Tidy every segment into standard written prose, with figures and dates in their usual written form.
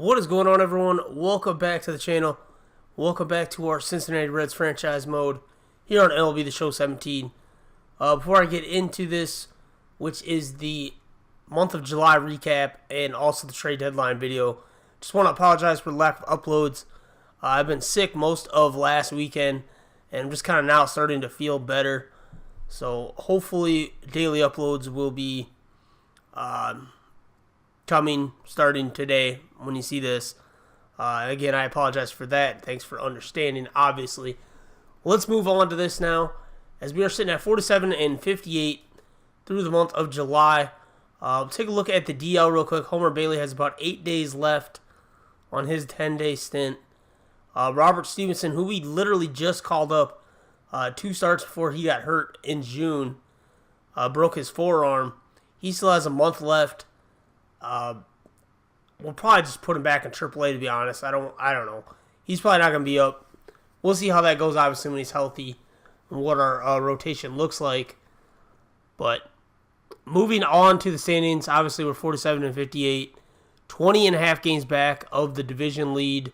What is going on, everyone? Welcome back to the channel. Welcome back to our Cincinnati Reds franchise mode here on MLB The Show 17. Before I get into this, which is the month of July recap and also the trade deadline video, just want to apologize for the lack of uploads. I've been sick most of last weekend and I'm just kind of now starting to feel better. So hopefully daily uploads will be coming starting today when you see this. Again, I apologize for that. Thanks for understanding, obviously. Let's move on to this now, as we are sitting at 47 and 58 through the month of July. Take a look at the DL real quick. Homer Bailey has about 8 days left on his 10-day stint. Robert Stevenson, who we literally just called up 2 starts before he got hurt in June, broke his forearm. He still has a month left. We'll probably just put him back in AAA, to be honest. I don't know. He's probably not going to be up. We'll see how that goes, obviously, when he's healthy and what our rotation looks like. But moving on to the standings, obviously we're 47 and 58. 20 and a half games back of the division lead.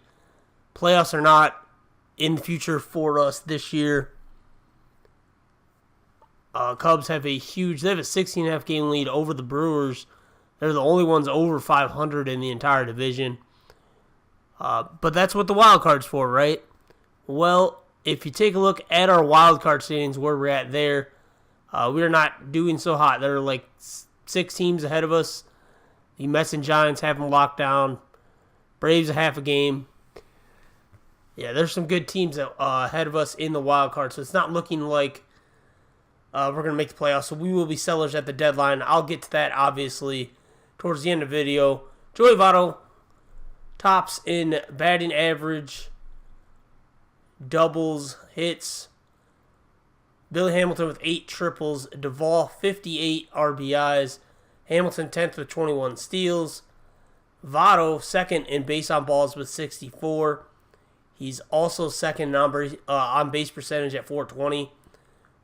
Playoffs are not in the future for us this year. Cubs have a 16 and a half game lead over the Brewers. They're the only ones over 500 in the entire division. But that's what the wild card's for, right? Well, if you take a look at our wild card standings, where we're at there, we're not doing so hot. There are like 6 teams ahead of us. The Mets and Giants have them locked down. Braves a half a game. Yeah, there's some good teams ahead of us in the wild card, so it's not looking like we're going to make the playoffs. So we will be sellers at the deadline. I'll get to that, obviously, towards the end of the video. Joey Votto tops in batting average, doubles, hits. Billy Hamilton with 8 triples. Duvall, 58 RBIs. Hamilton 10th with 21 steals. Votto second in base on balls with 64. He's also second on base percentage at 420,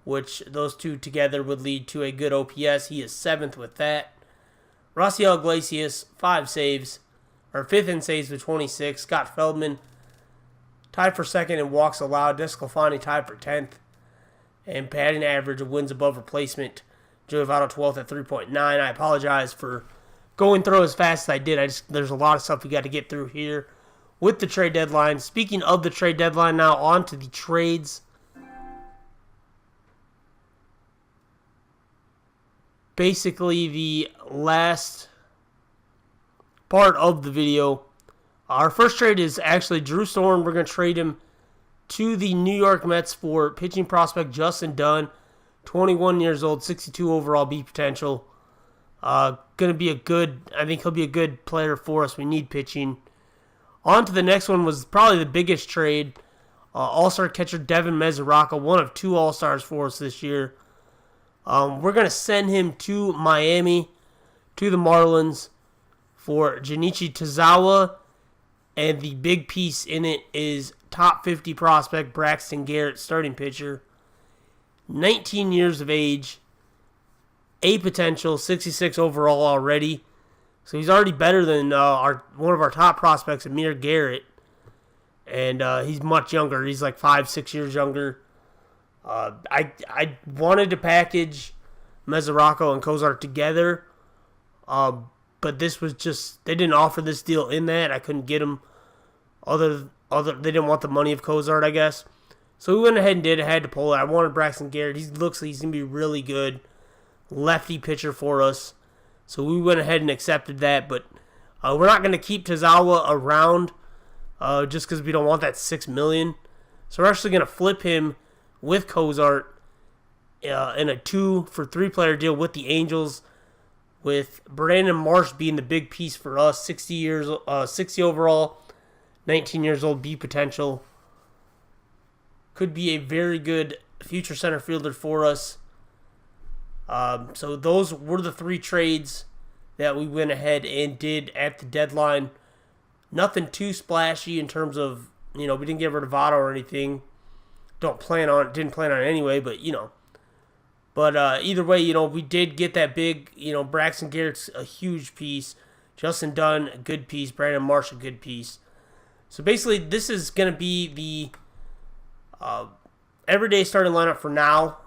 which those two together would lead to a good OPS. He is 7th with that. Raciel Iglesias, 5th in saves with 26. Scott Feldman tied for second in walks allowed. Desclafani tied for 10th. And batting average of wins above replacement. Joey Votto 12th at 3.9. I apologize for going through as fast as I did. There's a lot of stuff we got to get through here with the trade deadline. Speaking of the trade deadline, now on to the trades. Basically, the last part of the video. Our first trade is actually Drew Storm. We're going to trade him to the New York Mets for pitching prospect Justin Dunn, 21 years old, 62 overall B potential. Going to be I think he'll be a good player for us. We need pitching. On to the next one was probably the biggest trade. All-star catcher Devin Mesoraco, one of 2 All-Stars for us this year. We're going to send him to Miami, to the Marlins, for Junichi Tazawa. And the big piece in it is top 50 prospect Braxton Garrett, starting pitcher. 19 years of age, A potential, 66 overall already. So he's already better than one of our top prospects, Amir Garrett. And he's much younger. He's like 5-6 years younger. I wanted to package Mesoraco and Cozart together, but this was just, they didn't offer this deal in that. I couldn't get them. They didn't want the money of Cozart, I guess. So we went ahead and did it. I had to pull it. I wanted Braxton Garrett. He looks like he's going to be really good. Lefty pitcher for us. So we went ahead and accepted that, but we're not going to keep Tazawa around just because we don't want that $6 million. So we're actually going to flip him with Cozart in a 2 for 3 player deal with the Angels, with Brandon Marsh being the big piece for us. 60 overall, 19 years old, B potential. Could be a very good future center fielder for us. So those were the 3 trades that we went ahead and did at the deadline. Nothing too splashy in terms of, we didn't get rid of Votto or anything. Didn't plan on it anyway, but, But either way, we did get that big, Braxton Garrett's a huge piece. Justin Dunn, a good piece. Brandon Marsh, a good piece. So basically, this is going to be the everyday starting lineup for now.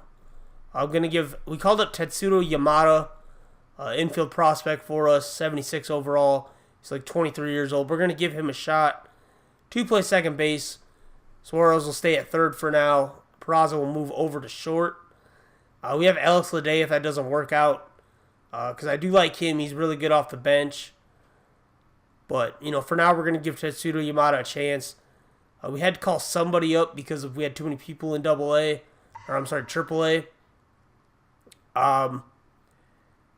I'm going to we called up Tetsuto Yamada, infield prospect for us, 76 overall. He's like 23 years old. We're going to give him a shot to play second base. Suarez will stay at third for now. Peraza will move over to short. We have Alex Lede if that doesn't work out, because I do like him. He's really good off the bench. But, for now we're going to give Tetsuto Yamada a chance. We had to call somebody up because we had too many people in AAA. And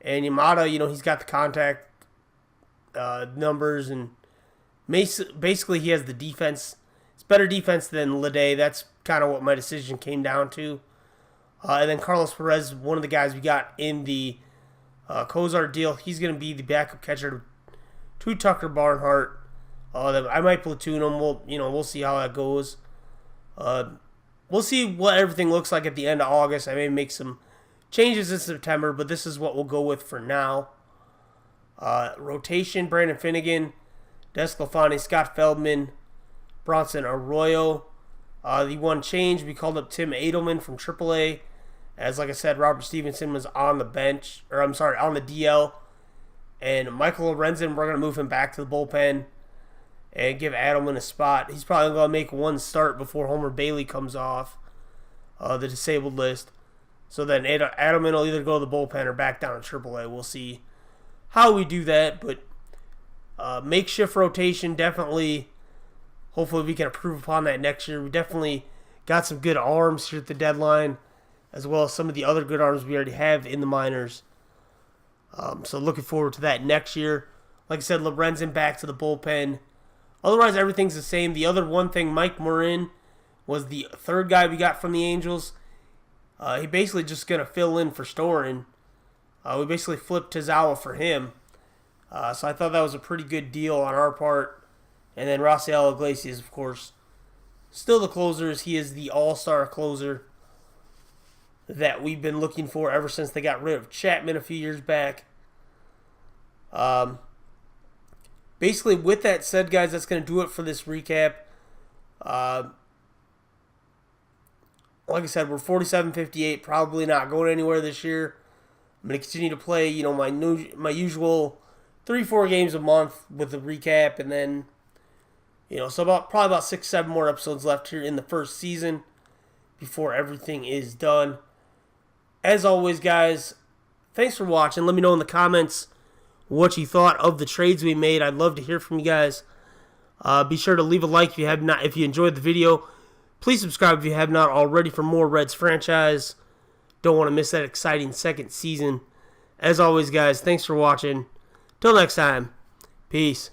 Yamada, he's got the contact numbers, and basically he has the defense. It's better defense than Lede. That's kind of what my decision came down to. And then Carlos Perez, one of the guys we got in the Cozart deal, he's going to be the backup catcher to Tucker Barnhart. I might platoon him. We'll see how that goes. We'll see what everything looks like at the end of August. I may make some changes in September, but this is what we'll go with for now. Rotation: Brandon Finnegan, Desclafani, Scott Feldman, Bronson Arroyo. The one change, we called up Tim Edelman from AAA. As like I said, Robert Stevenson was on the bench, on the DL. And Michael Lorenzen, we're going to move him back to the bullpen and give Edelman a spot. He's probably going to make one start before Homer Bailey comes off the disabled list. So then Edelman will either go to the bullpen or back down to AAA. We'll see how we do that. But makeshift rotation, definitely. Hopefully we can improve upon that next year. We definitely got some good arms here at the deadline, as well as some of the other good arms we already have in the minors. So looking forward to that next year. Like I said, Lorenzen back to the bullpen. Otherwise, everything's the same. The other one thing, Mike Morin was the third guy we got from the Angels. He basically just going to fill in for Storin. We basically flipped Tazawa for him. So I thought that was a pretty good deal on our part. And then Rafael Iglesias, of course, still the closers. He is the all-star closer that we've been looking for ever since they got rid of Chapman a few years back. Basically, with that said, guys, that's going to do it for this recap. Like I said, we're 47-58, probably not going anywhere this year. I'm going to continue to play, my usual 3-4 games a month with the recap, and then, so probably about 6-7 more episodes left here in the first season before everything is done. As always, guys, thanks for watching. Let me know in the comments what you thought of the trades we made. I'd love to hear from you guys. Be sure to leave a like if you enjoyed the video. Please subscribe if you have not already for more Reds franchise. Don't want to miss that exciting second season. As always, guys, thanks for watching. Till next time, peace.